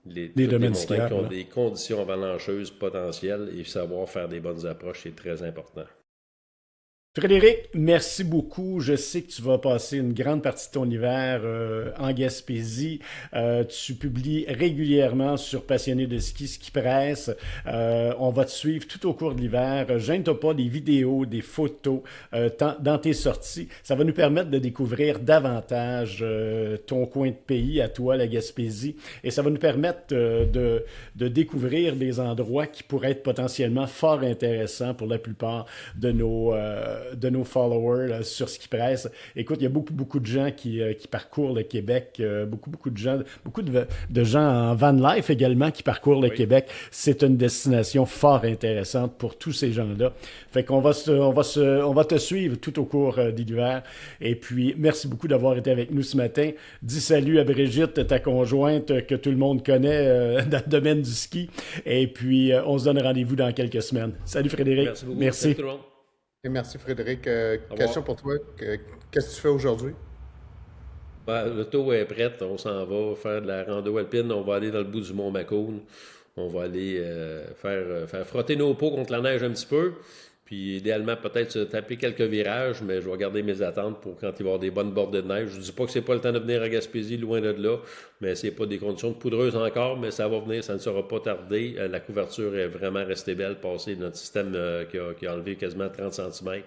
toutes les domaines montagnes qui skiables, ont là. des conditions avalancheuses potentielles et savoir faire des bonnes approches, c'est très important. Frédéric, merci beaucoup. Je sais que tu vas passer une grande partie de ton hiver en Gaspésie. Tu publies régulièrement sur Passionné de ski, Ski Presse. On va te suivre tout au cours de l'hiver. Gêne-toi pas des vidéos, des photos dans tes sorties. Ça va nous permettre de découvrir davantage ton coin de pays, à toi, la Gaspésie. Et ça va nous permettre de découvrir des endroits qui pourraient être potentiellement fort intéressants pour la plupart de nos followers là, sur Ski Presse. Écoute, il y a beaucoup de gens qui parcourent le Québec, beaucoup de gens, de gens en van life également qui parcourent le Oui. Québec. C'est une destination fort intéressante pour tous ces gens-là. Fait qu'on on va te suivre tout au cours de l'hiver. Et puis, merci beaucoup d'avoir été avec nous ce matin. Dis salut à Brigitte, ta conjointe que tout le monde connaît dans le domaine du ski. Et puis, on se donne rendez-vous dans quelques semaines. Salut Frédéric. Merci beaucoup. Salut Merci. tout le monde. Et merci Frédéric. Au Question revoir. pour toi. Qu'est-ce que tu fais aujourd'hui? Ben, l'auto est prête, on s'en va faire de la rando alpine, on va aller dans le bout du mont Macon, on va aller faire frotter nos peaux contre la neige un petit peu, puis idéalement peut-être se taper quelques virages, mais je vais garder mes attentes pour quand il va y avoir des bonnes bordées de neige. Je ne dis pas que c'est pas le temps de venir à Gaspésie, loin de là, mais c'est pas des conditions de poudreuse encore, mais ça va venir, ça ne sera pas tardé. La couverture est vraiment restée belle, passé notre système qui a enlevé quasiment 30 cm.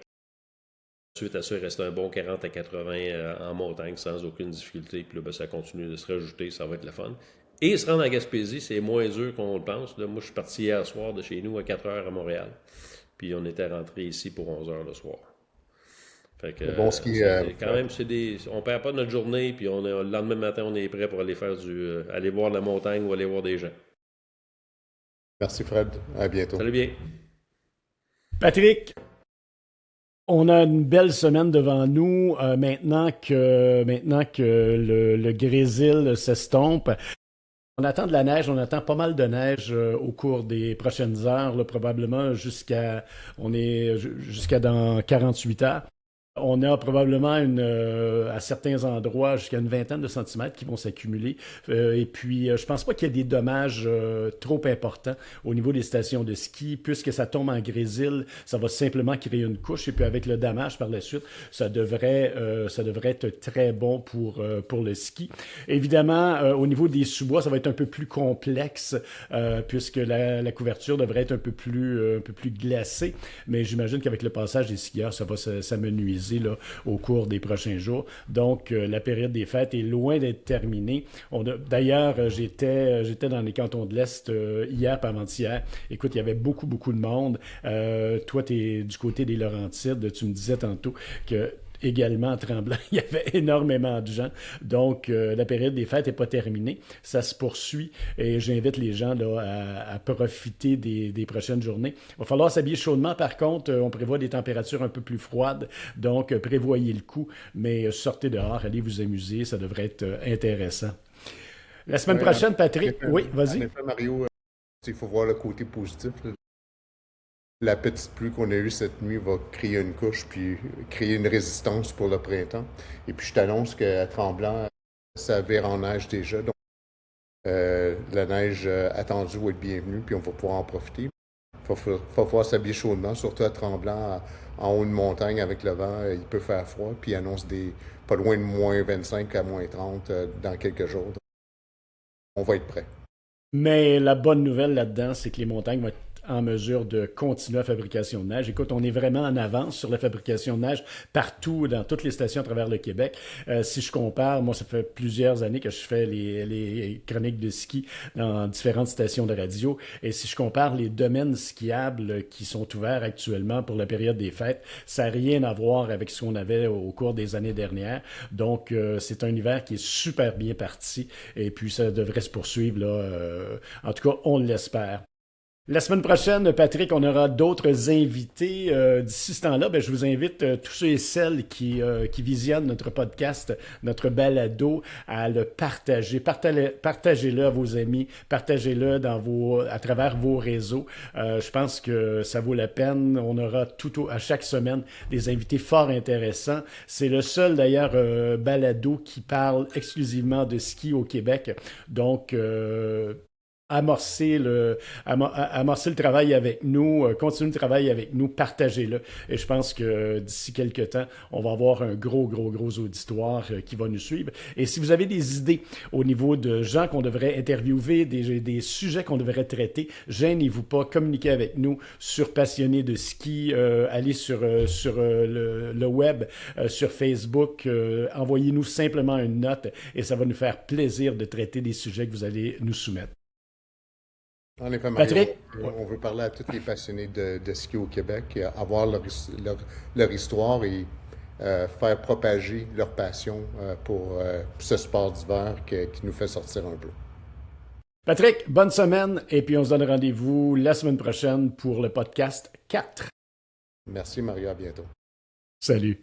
Ensuite à ça, il reste un bon 40 à 80 en montagne sans aucune difficulté. Puis là, ben, ça continue de se rajouter, ça va être le fun. Et se rendre à Gaspésie, c'est moins dur qu'on le pense. Là, moi, je suis parti hier soir de chez nous à 4 heures à Montréal. Puis on était rentré ici pour 11 heures le soir. Fait que Le bon ski. quand même, on perd pas notre journée. Puis le lendemain matin, on est prêt pour aller faire aller voir la montagne ou aller voir des gens. Merci Fred. À bientôt. Salut bien. Patrick, on a une belle semaine devant nous maintenant que le grésil s'estompe. On attend de la neige, on attend pas mal de neige au cours des prochaines heures, là, probablement jusqu'à dans 48 heures. On a probablement à certains endroits jusqu'à une vingtaine de centimètres qui vont s'accumuler. Et puis, je pense pas qu'il y ait des dommages trop importants au niveau des stations de ski. Puisque ça tombe en grésil, ça va simplement créer une couche. Et puis, avec le damage par la suite, ça devrait être très bon pour le ski. Évidemment, au niveau des sous-bois, ça va être un peu plus complexe puisque la couverture devrait être un peu plus glacée. Mais j'imagine qu'avec le passage des skieurs, ça va s'amenuiser là, au cours des prochains jours. Donc, la période des fêtes est loin d'être terminée. D'ailleurs, j'étais dans les cantons de l'Est hier et avant-hier. Écoute, il y avait beaucoup de monde. Toi, tu es du côté des Laurentides. Tu me disais tantôt que également à Tremblant, il y avait énormément de gens. Donc, la période des fêtes n'est pas terminée. Ça se poursuit et j'invite les gens là, à profiter des prochaines journées. Il va falloir s'habiller chaudement. Par contre, on prévoit des températures un peu plus froides. Donc, prévoyez le coup. Mais sortez dehors, allez vous amuser. Ça devrait être intéressant. La semaine Oui, prochaine, Patrick. Oui, en vas-y. effet, Mario, il faut voir le côté positif. Là. La petite pluie qu'on a eue cette nuit va créer une couche puis créer une résistance pour le printemps. Et puis je t'annonce qu'à Tremblant, ça vire en neige déjà. Donc la neige attendue va être bienvenue puis on va pouvoir en profiter. Faut pouvoir s'habiller chaudement, surtout à Tremblant, en haut de montagne avec le vent, il peut faire froid. Puis il annonce pas loin de moins 25 à moins 30 dans quelques jours. Donc, on va être prêt. Mais la bonne nouvelle là-dedans, c'est que les montagnes vont être en mesure de continuer la fabrication de neige. Écoute, on est vraiment en avance sur la fabrication de neige partout, dans toutes les stations à travers le Québec. Si je compare, moi, ça fait plusieurs années que je fais les chroniques de ski dans différentes stations de radio. Et si je compare les domaines skiables qui sont ouverts actuellement pour la période des fêtes, ça n'a rien à voir avec ce qu'on avait au cours des années dernières. Donc, c'est un hiver qui est super bien parti. Et puis, ça devrait se poursuivre, là. En tout cas, on l'espère. La semaine prochaine, Patrick, on aura d'autres invités. D'ici ce temps-là, ben, je vous invite tous ceux et celles qui visionnent notre podcast, notre balado, à le partager. Partagez-le à vos amis, partagez-le à travers vos réseaux. Je pense que ça vaut la peine. On aura à chaque semaine des invités fort intéressants. C'est le seul, d'ailleurs, balado qui parle exclusivement de ski au Québec. Donc, amorcer le travail avec nous, continuer le travail avec nous, partagez-le. Et je pense que d'ici quelques temps, on va avoir un gros auditoire qui va nous suivre. Et si vous avez des idées au niveau de gens qu'on devrait interviewer, des sujets qu'on devrait traiter, gênez-vous pas, communiquez avec nous sur Passionnés de ski, allez sur le web, sur Facebook, envoyez-nous simplement une note et ça va nous faire plaisir de traiter des sujets que vous allez nous soumettre. En effet, Mario, Patrick? on veut parler à tous les passionnés de ski au Québec, avoir leur histoire et faire propager leur passion pour ce sport d'hiver qui nous fait sortir un peu. Patrick, bonne semaine et puis on se donne rendez-vous la semaine prochaine pour le podcast 4. Merci Mario, à bientôt. Salut.